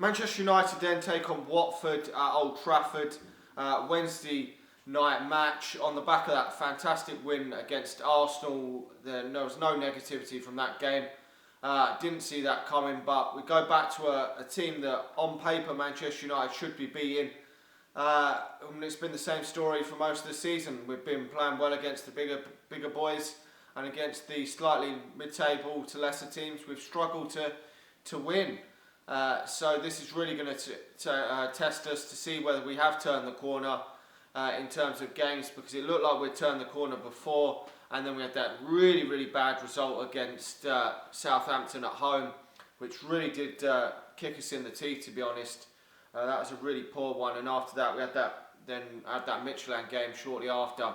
Manchester United then take on Watford at Old Trafford. Wednesday night match on the back of that fantastic win against Arsenal. There was no negativity from that game. Didn't see that coming, but we go back to a team that on paper Manchester United should be beating. It's been the same story for most of the season. We've been playing well against the bigger boys, and against the slightly mid-table to lesser teams we've struggled to win. So this is really going to test us to see whether we have turned the corner in terms of games, because it looked like we'd turned the corner before, and then we had that really bad result against Southampton at home, which really did kick us in the teeth, to be honest. That was a really poor one, and after that we had that Midtjylland game shortly after,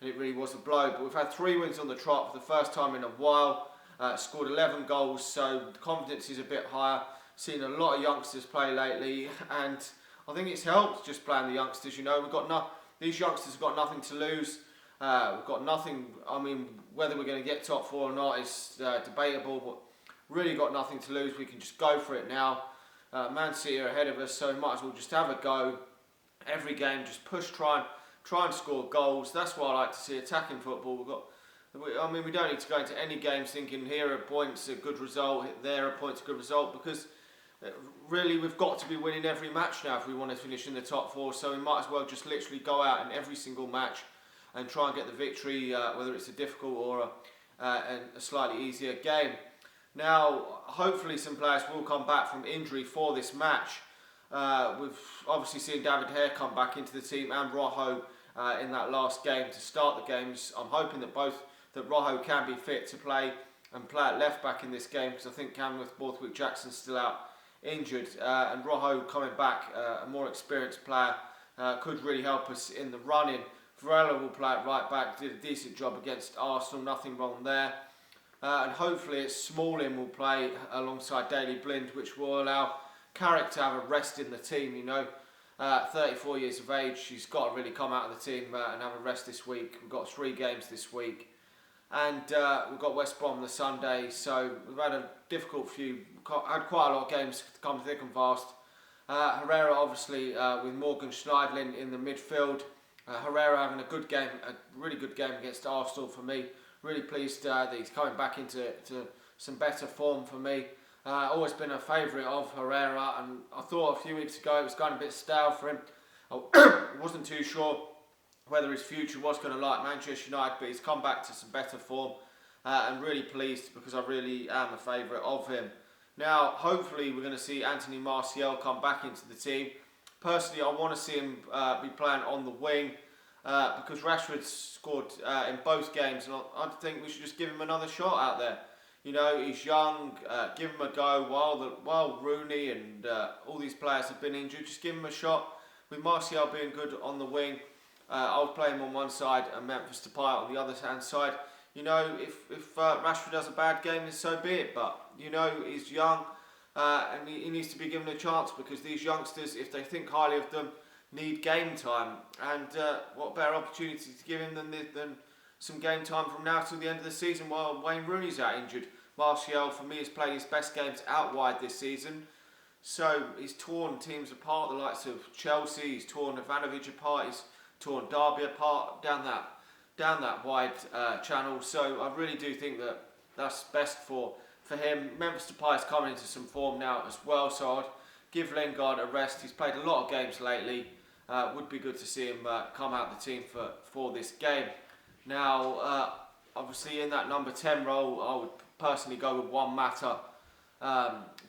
and it really was a blow. But we've had 3 wins on the trot for the first time in a while. Scored 11 goals, so the confidence is a bit higher. Seen a lot of youngsters play lately, and I think it's helped just playing the youngsters. You know, these youngsters have got nothing to lose. We've got nothing. I mean, whether we're going to get top 4 or not is debatable, but really got nothing to lose. We can just go for it now. Man City are ahead of us, so we might as well just have a go. Every game, just push, try and score goals. That's what I like to see, attacking football. We don't need to go into any games thinking here are points a good result, there are points a good result, because really we've got to be winning every match now if we want to finish in the top 4. So we might as well just literally go out in every single match and try and get the victory, whether it's a difficult or a slightly easier game. Now, hopefully some players will come back from injury for this match. We've obviously seen David Hare come back into the team, and Rojo in that last game to start the games. I'm hoping that Rojo can be fit to play and play at left back in this game, because I think Cameron Borthwick Jackson's still out injured, and Rojo coming back, a more experienced player, could really help us in the running. Varela will play at right back, did a decent job against Arsenal, nothing wrong there. And hopefully Smalling will play alongside Daley Blind, which will allow Carrick to have a rest in the team. 34 years of age, he's got to really come out of the team and have a rest this week. We've got 3 games this week, and we've got West Brom the Sunday, so we've had a difficult had quite a lot of games to come thick and fast. Herrera obviously with Morgan Schneiderlin in the midfield. Herrera having a really good game against Arsenal for me. Really pleased that he's coming back into some better form for me. Always been a favourite of Herrera, and I thought a few weeks ago it was going a bit stale for him. I wasn't too sure whether his future was going to like Manchester United, but he's come back to some better form, and really pleased because I really am a favourite of him. Now, hopefully we're going to see Anthony Martial come back into the team. Personally, I want to see him be playing on the wing, because Rashford scored in both games, and I think we should just give him another shot out there. He's young, give him a go while Rooney and all these players have been injured. Just give him a shot. With Martial being good on the wing, I'll play him on one side and Memphis Depay on the other hand side. If Rashford does a bad game, then so be it. But he's young, and he needs to be given a chance, because these youngsters, if they think highly of them, need game time. And what better opportunity to give him than some game time from now till the end of the season while Wayne Rooney's out injured. Martial, for me, has played his best games out wide this season. So he's torn teams apart, the likes of Chelsea, he's torn Ivanovic apart, he's torn Derby apart down that wide channel. So I really do think that that's best for him. Memphis Depay's coming into some form now as well, so I'd give Lingard a rest. He's played a lot of games lately. Would be good to see him come out the team for this game. Now, obviously in that number 10 role, I would personally go with Juan Mata.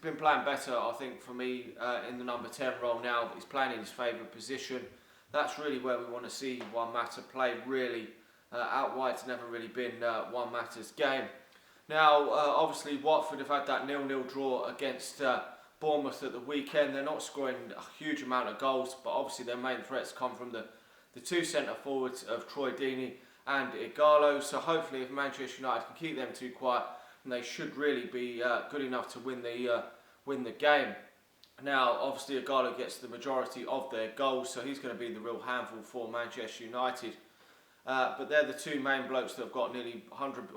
Been playing better, I think, for me in the number 10 role now. He's playing in his favourite position. That's really where we want to see Juan Mata play, really. Out wide's never really been Juan Mata's game. Now, obviously, Watford have had that 0-0 draw against Bournemouth at the weekend. They're not scoring a huge amount of goals, but obviously their main threats come from the 2 centre forwards of Troy Deeney and Ighalo. So hopefully, if Manchester United can keep them 2 quiet, then they should really be good enough to win the game. Now, obviously, Ighalo gets the majority of their goals, so he's going to be the real handful for Manchester United. But they're the 2 main blokes that have got nearly 100,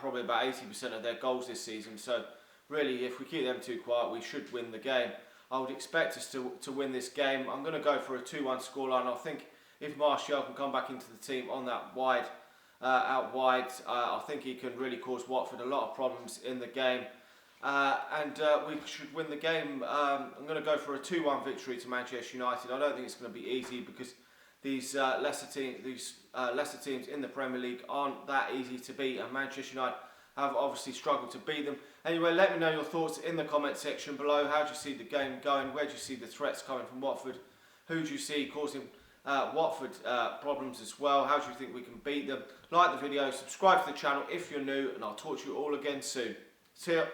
probably about 80% of their goals this season. So really, if we keep them 2 quiet, we should win the game. I would expect us to win this game. I'm going to go for a 2-1 scoreline. I think if Martial can come back into the team on that out wide, I think he can really cause Watford a lot of problems in the game. And we should win the game. I'm going to go for a 2-1 victory to Manchester United. I don't think it's going to be easy because these lesser teams in the Premier League aren't that easy to beat, and Manchester United have obviously struggled to beat them. Anyway, let me know your thoughts in the comment section below. How do you see the game going? Where do you see the threats coming from Watford? Who do you see causing Watford problems as well? How do you think we can beat them? Like the video, subscribe to the channel if you're new, and I'll talk to you all again soon. See ya.